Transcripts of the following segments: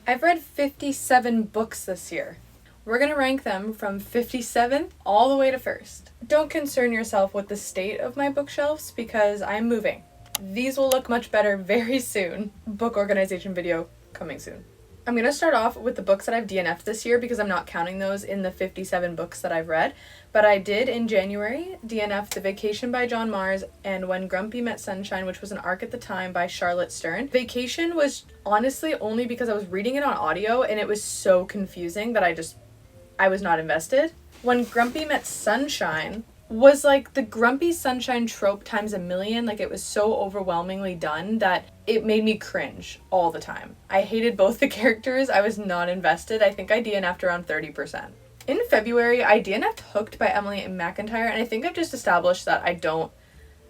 I've read 57 books this year. We're going to rank them from 57th all the way to 1st. Don't concern yourself with the state of my bookshelves because I'm moving. These will look much better very soon. Book organization video coming soon. I'm going to start off with the books that I've DNF'd this year because I'm not counting those in the 57 books that I've read. But I did in January DNF The Vacation by John Mars and When Grumpy Met Sunshine, which was an arc at the time by Charlotte Stern. Vacation was honestly only because I was reading it on audio and it was so confusing that I was not invested. When Grumpy Met Sunshine was like the Grumpy Sunshine trope times a million. Like, it was so overwhelmingly done that it made me cringe all the time. I hated both the characters. I was not invested. I think I DNF'd around 30%. In February, I DNF'd Hooked by Emily McIntyre, and I think I've just established that I don't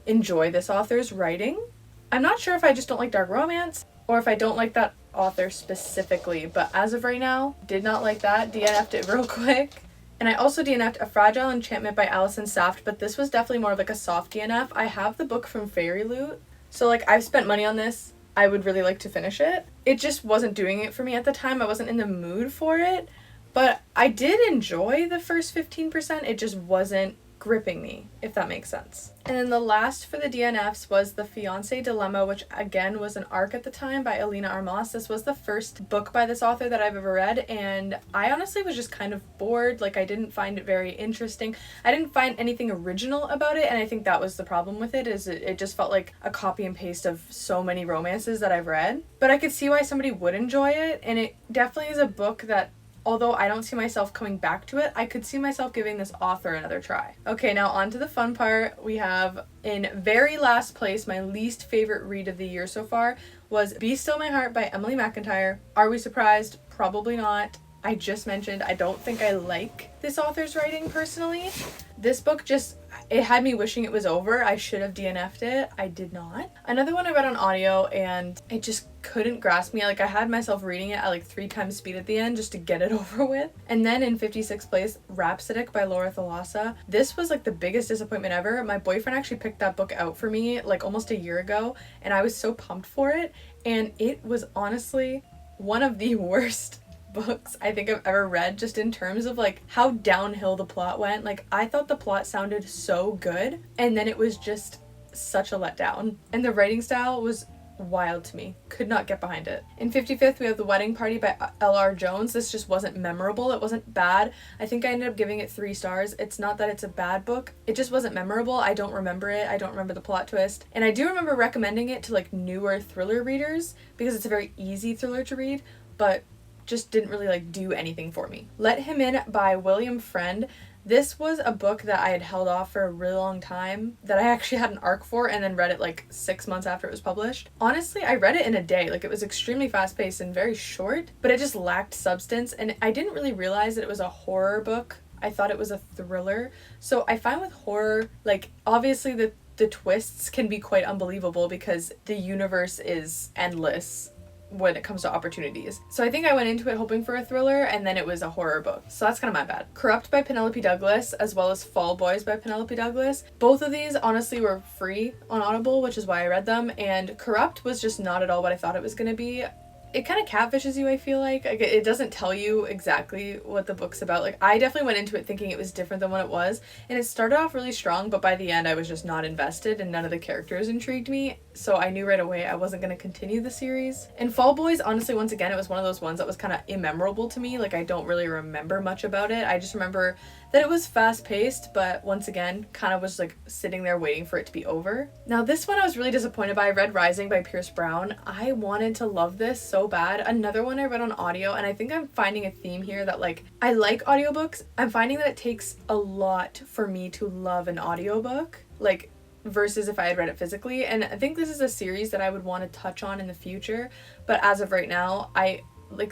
enjoy this author's writing. I'm not sure if I just don't like dark romance or if I don't like that author specifically, but as of right now, did not like that. DNF'd it real quick. And I also DNF'd A Fragile Enchantment by Alison Saft, but this was definitely more of like a soft DNF. I have the book from Fairy Loot, so like I've spent money on this. I would really like to finish it. It just wasn't doing it for me at the time. I wasn't in the mood for it, but I did enjoy the first 15%. It just wasn't gripping me, if that makes sense. And then the last for the DNFs was The Fiancé Dilemma, which again was an arc at the time by Alina Armas. This was the first book by this author that I've ever read, and I honestly was just kind of bored. Like, I didn't find it very interesting. I didn't find anything original about it, and I think that was the problem with it, is it just felt like a copy and paste of so many romances that I've read. But I could see why somebody would enjoy it, and it definitely is a book that, although I don't see myself coming back to it, I could see myself giving this author another try. Okay, now on to the fun part. We have, in very last place, my least favorite read of the year so far was Be Still My Heart by Emily McIntyre. Are we surprised? Probably not. I just mentioned I don't think I like this author's writing personally. This book just, it had me wishing it was over. I should have DNF'd it. I did not. Another one I read on audio and it just couldn't grasp me. Like, I had myself reading it at like 3 times speed at the end just to get it over with. And then in 56th place, Rhapsodic by Laura Thalassa. This was like the biggest disappointment ever. My boyfriend actually picked that book out for me like almost a year ago, and I was so pumped for it. And it was honestly one of the worst books I think I've ever read, just in terms of like how downhill the plot went. Like, I thought the plot sounded so good, and then it was just such a letdown. And the writing style was wild to me. Could not get behind it. In 55th, we have The Wedding Party by L.R. Jones. This just wasn't memorable. It wasn't bad. I think I ended up giving it 3 stars. It's not that it's a bad book. It just wasn't memorable. I don't remember it. I don't remember the plot twist. And I do remember recommending it to like newer thriller readers because it's a very easy thriller to read, but just didn't really like do anything for me. Let Him In by William Friend. This was a book that I had held off for a really long time, that I actually had an arc for and then read it like 6 months after it was published. Honestly, I read it in a day. Like, it was extremely fast-paced and very short, but it just lacked substance, and I didn't really realize that it was a horror book. I thought it was a thriller. So I find with horror, like, obviously the twists can be quite unbelievable because the universe is endless when it comes to opportunities. So I think I went into it hoping for a thriller, and then it was a horror book. So that's kind of my bad. Corrupt by Penelope Douglas, as well as Fall Boys by Penelope Douglas. Both of these honestly were free on Audible, which is why I read them, and Corrupt was just not at all what I thought it was going to be. It kind of catfishes you, I feel like. It doesn't tell you exactly what the book's about. Like, I definitely went into it thinking it was different than what it was, and it started off really strong, but by the end I was just not invested, and none of the characters intrigued me, so I knew right away I wasn't going to continue the series. And Fall Boys, honestly, once again, it was one of those ones that was kind of immemorable to me. Like, I don't really remember much about it. I just remember that it was fast-paced, but once again, kind of was like sitting there waiting for it to be over. Now, this one I was really disappointed by. Red Rising by Pierce Brown. I wanted to love this so bad. Another one I read on audio, and I think I'm finding a theme here that, like, I like audiobooks. I'm finding that it takes a lot for me to love an audiobook, like, versus if I had read it physically. And I think this is a series that I would want to touch on in the future, but as of right now, I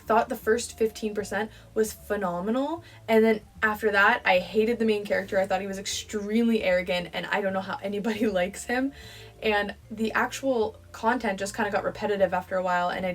thought the first 15% was phenomenal, and then after that I hated the main character. I thought he was extremely arrogant, and I don't know how anybody likes him, and the actual content just kind of got repetitive after a while, and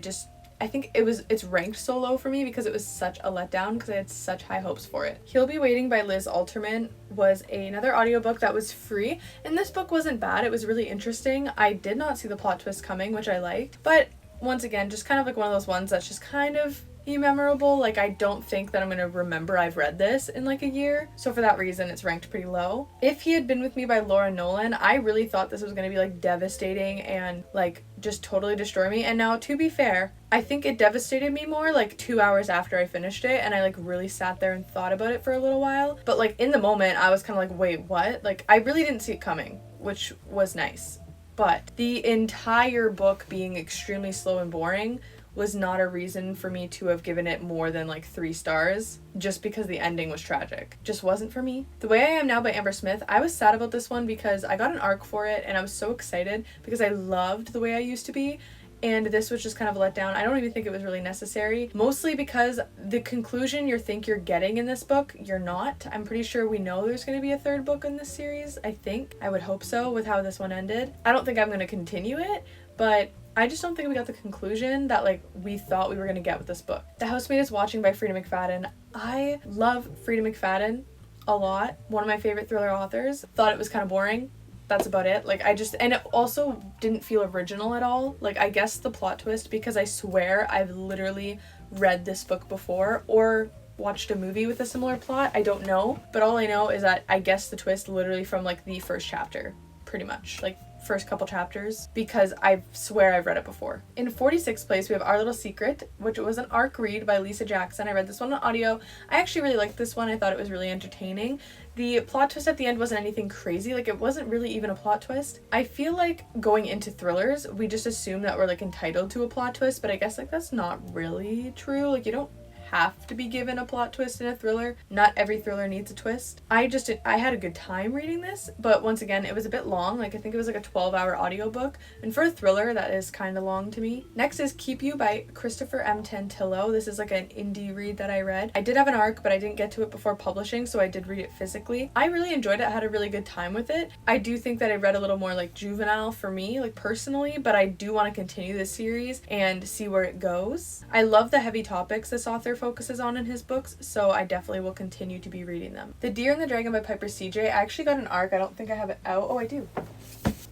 I think it's ranked so low for me because it was such a letdown because I had such high hopes for it. He'll Be Waiting by Liz Alterman was another audiobook that was free, and this book wasn't bad. It was really interesting. I did not see the plot twist coming, which I liked, but once again, just kind of like one of those ones that's just kind of memorable. Like, I don't think that I'm gonna remember I've read this in like a year. So for that reason, it's ranked pretty low. If He Had Been With Me by Laura Nolan, I really thought this was gonna be like devastating and like just totally destroy me. And now, to be fair, I think it devastated me more like 2 hours after I finished it, and I like really sat there and thought about it for a little while. But like in the moment, I was kind of like, wait, what? Like, I really didn't see it coming, which was nice. But the entire book being extremely slow and boring was not a reason for me to have given it more than like 3 stars, just because the ending was tragic. Just wasn't for me. The Way I Am Now by Amber Smith, I was sad about this one because I got an ARC for it and I was so excited because I loved The Way I Used to Be, and this was just kind of a letdown. I don't even think it was really necessary, mostly because the conclusion you think you're getting in this book, you're not. I'm pretty sure we know there's going to be a 3rd book in this series, I think. I would hope so with how this one ended. I don't think I'm going to continue it, but I just don't think we got the conclusion that like we thought we were going to get with this book. The Housemaid Is Watching by Frida McFadden. I love Frida McFadden a lot. One of my favorite thriller authors. Thought it was kind of boring. That's about it. Like, and it also didn't feel original at all. Like, I guess the plot twist, because I swear I've literally read this book before or watched a movie with a similar plot. I don't know. But all I know is that I guess the twist literally from like the first chapter, pretty much. Like, first couple chapters, because I swear I've read it before. In 46th place, we have Our Little Secret, which was an ARC read by Lisa Jackson. I read this one on audio. I actually really liked this one. I thought it was really entertaining. The plot twist at the end wasn't anything crazy. Like, it wasn't really even a plot twist. I feel like going into thrillers, we just assume that we're like entitled to a plot twist, but I guess like that's not really true. Like, you don't have to be given a plot twist in a thriller. Not every thriller needs a twist. I had a good time reading this, but once again, it was a bit long. Like, I think it was like a 12-hour audiobook, and for a thriller, that is kind of long to me. Next is Keep You by Christopher M. Tantillo. This is like an indie read that I read. I did have an ARC, but I didn't get to it before publishing, so I did read it physically. I really enjoyed it. I had a really good time with it. I do think that I read a little more like juvenile for me, like personally, but I do want to continue this series and see where it goes. I love the heavy topics this author focuses on in his books, so I definitely will continue to be reading them. The Deer and the Dragon by Piper CJ. I actually got an ARC. I don't think I have it out. Oh, I do.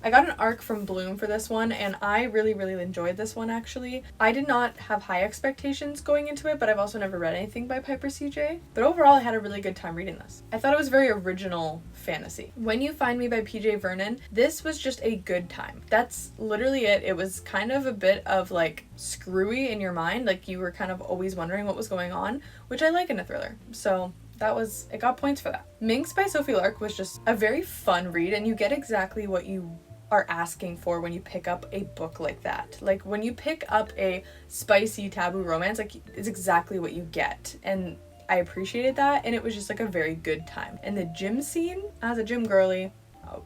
I got an ARC from Bloom for this one, and I really, really enjoyed this one, actually. I did not have high expectations going into it, but I've also never read anything by Piper CJ. But overall, I had a really good time reading this. I thought it was very original fantasy. When You Find Me by PJ Vernon, this was just a good time. That's literally it. It was kind of a bit of like screwy in your mind, like you were kind of always wondering what was going on, which I like in a thriller. So it got points for that. Minx by Sophie Lark was just a very fun read, and you get exactly what you are asking for when you pick up a book like that. Like, when you pick up a spicy taboo romance, like, it's exactly what you get, and I appreciated that, and it was just like a very good time. And the gym scene, as a gym girly,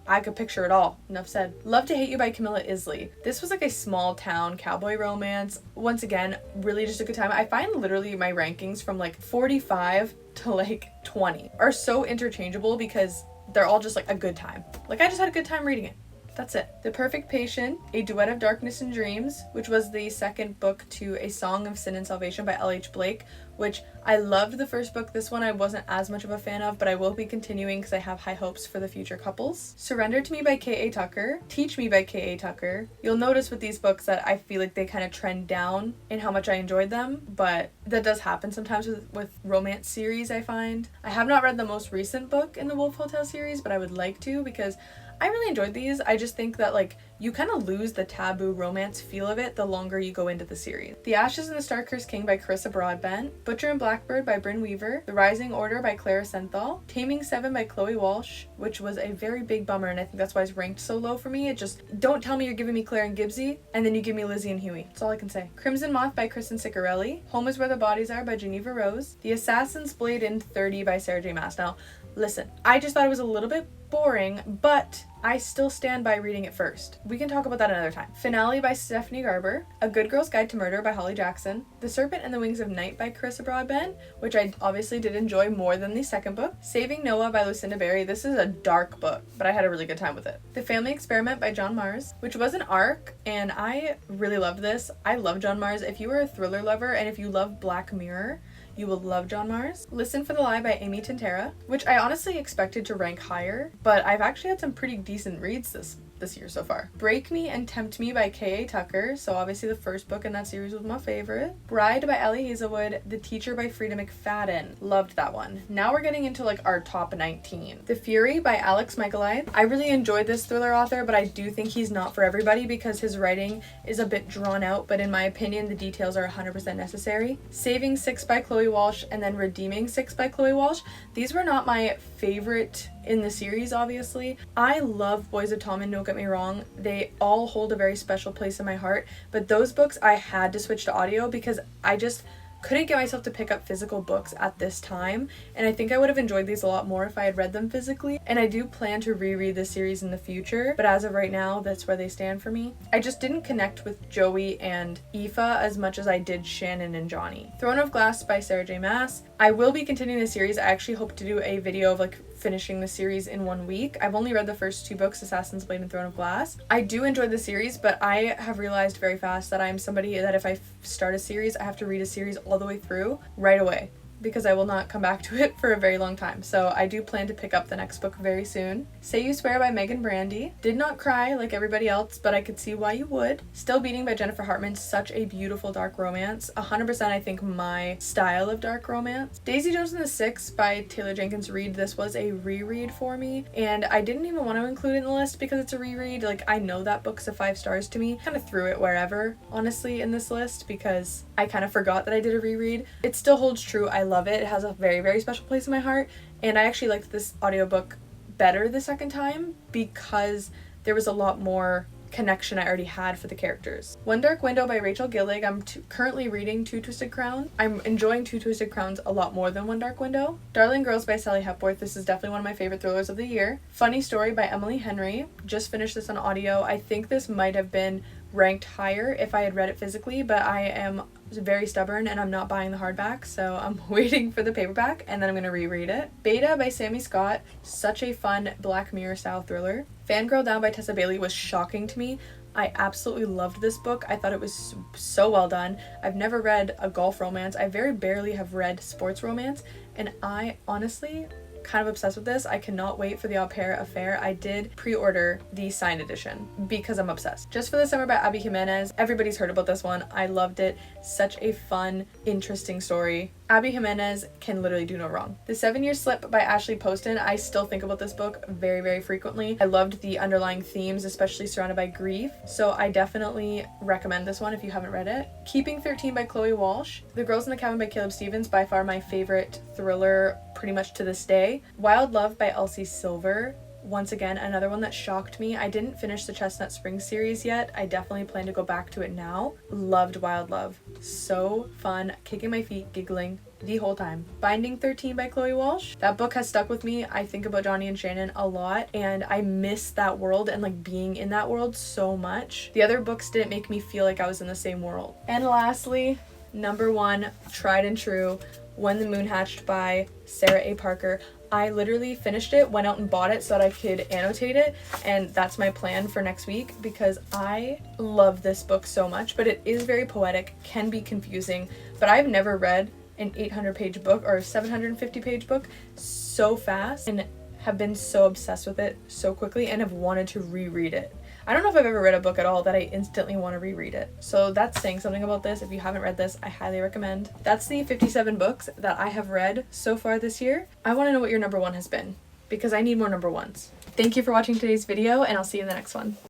I could picture it all. Enough said. Love to Hate You by Camilla Isley. This was like a small town cowboy romance. Once again, really just a good time. I find literally my rankings from like 45 to like 20 are so interchangeable because they're all just like a good time. Like, I just had a good time reading it. That's it. The Perfect Patient, A Duet of Darkness and Dreams, which was the second book to A Song of Sin and Salvation by L.H. Blake, which I loved the first book. This one I wasn't as much of a fan of, but I will be continuing because I have high hopes for the future couples. Surrender to Me by K.A. Tucker, Teach Me by K.A. Tucker. You'll notice with these books that I feel like they kind of trend down in how much I enjoyed them, but that does happen sometimes with romance series, I find. I have not read the most recent book in the Wolf Hotel series, but I would like to because I really enjoyed these. I just think that like you kind of lose the taboo romance feel of it the longer you go into the series. The Ashes and the Star-Cursed King by Carissa Broadbent, Butcher and Blackbird by Brynn Weaver, The Rising Order by Clara Senthal, Taming Seven by Chloe Walsh, which was a very big bummer, and I think that's why it's ranked so low for me. It just, don't tell me you're giving me Claire and Gibbsy and then you give me Lizzie and Huey. That's all I can say. Crimson Moth by Kristen Ciccarelli, Home is Where the Bodies Are by Geneva Rose, The Assassin's Blade in 30 by Sarah J. Maas. Now, listen, I just thought it was a little bit boring, but I still stand by reading it first. We can talk about that another time. Finale by Stephanie Garber, A Good Girl's Guide to Murder by Holly Jackson, The Serpent and the Wings of Night by Carissa Broadbent, which I obviously did enjoy more than the second book, Saving Noah by Lucinda Berry. This is a dark book, but I had a really good time with it. The Family Experiment by John Mars, which was an ARC, and I really loved this. I love John Mars. If you are a thriller lover and if you love Black Mirror, you will love John Mars. Listen for the Lie by Amy Tintera, which I honestly expected to rank higher, but I've actually had some pretty decent reads this year so far. Break Me and Tempt Me by K.A. Tucker, so obviously the first book in that series was my favorite. Bride by Ellie Hazelwood. The Teacher by Frida McFadden. Loved that one. Now we're getting into like our top 19. The Fury by Alex Michaelide. I really enjoyed this thriller author, but I do think he's not for everybody because his writing is a bit drawn out, but in my opinion the details are 100% necessary. Saving Six by Chloe Walsh and then Redeeming Six by Chloe Walsh. These were not my favorite in the series, obviously. I love Boys of Tommen, don't get me wrong. They all hold a very special place in my heart, but those books I had to switch to audio because I just couldn't get myself to pick up physical books at this time, and I think I would have enjoyed these a lot more if I had read them physically. And I do plan to reread this series in the future, but as of right now, that's where they stand for me. I just didn't connect with Joey and Aoife as much as I did Shannon and Johnny. Throne of Glass by Sarah J. Maas. I will be continuing the series. I actually hope to do a video of like finishing the series in 1 week. I've only read the first 2 books, Assassin's Blade and Throne of Glass. I do enjoy the series, but I have realized very fast that I'm somebody that if I start a series, I have to read a series all the way through right away, because I will not come back to it for a very long time. So I do plan to pick up the next book very soon. Say You Swear by Megan Brandy. Did not cry like everybody else, but I could see why you would. Still Beating by Jennifer Hartman. Such a beautiful dark romance. 100% I think my style of dark romance. Daisy Jones and the Six by Taylor Jenkins Reid. This was a reread for me, and I didn't even want to include it in the list because it's a reread. Like, I know that book's a 5 stars to me. Kind of threw it wherever, honestly, in this list because I kind of forgot that I did a reread. It still holds true. I love it. It has a very, very special place in my heart, and I actually liked this audiobook better the second time because there was a lot more connection I already had for the characters. One Dark Window by Rachel Gillig. I'm currently reading Two Twisted Crowns. I'm enjoying Two Twisted Crowns a lot more than One Dark Window. Darling Girls by Sally Hepworth. This is definitely one of my favorite thrillers of the year. Funny Story by Emily Henry. Just finished this on audio. I think this might have been ranked higher if I had read it physically, but I am very stubborn and I'm not buying the hardback, so I'm waiting for the paperback and then I'm going to reread it. Beta by Sammy Scott. Such a fun Black Mirror style thriller. Fangirl Down by Tessa Bailey was shocking to me. I absolutely loved this book. I thought it was so well done. I've never read a golf romance. I very barely have read sports romance, and I honestly kind of obsessed with this. I cannot wait for the Au Pair Affair. I did pre-order the signed edition because I'm obsessed. Just for the Summer by Abby Jimenez. Everybody's heard about this one. I loved it. Such a fun, interesting story. Abby Jimenez can literally do no wrong. The 7 Year Slip by Ashley Poston. I still think about this book very, very frequently. I loved the underlying themes, especially surrounded by grief. So I definitely recommend this one if you haven't read it. Keeping 13 by Chloe Walsh. The Girls in the Cabin by Caleb Stevens. By far my favorite thriller pretty much to this day. Wild Love by Elsie Silver. Once again, another one that shocked me. I didn't finish the Chestnut Springs series yet. I definitely plan to go back to it now. Loved Wild Love. So fun. Kicking my feet, giggling the whole time. Binding 13 by Chloe Walsh. That book has stuck with me. I think about Johnny and Shannon a lot, and I miss that world and like being in that world so much. The other books didn't make me feel like I was in the same world. And lastly, number 1, tried and true, When the Moon Hatched by Sarah A. Parker. I literally finished it, went out and bought it so that I could annotate it, and that's my plan for next week because I love this book so much. But it is very poetic, can be confusing, but I've never read an 800-page book or a 750-page book so fast and have been so obsessed with it so quickly and have wanted to reread it. I don't know if I've ever read a book at all that I instantly want to reread it. So that's saying something about this. If you haven't read this, I highly recommend. That's the 57 books that I have read so far this year. I want to know what your number 1 has been because I need more number 1s. Thank you for watching today's video, and I'll see you in the next one.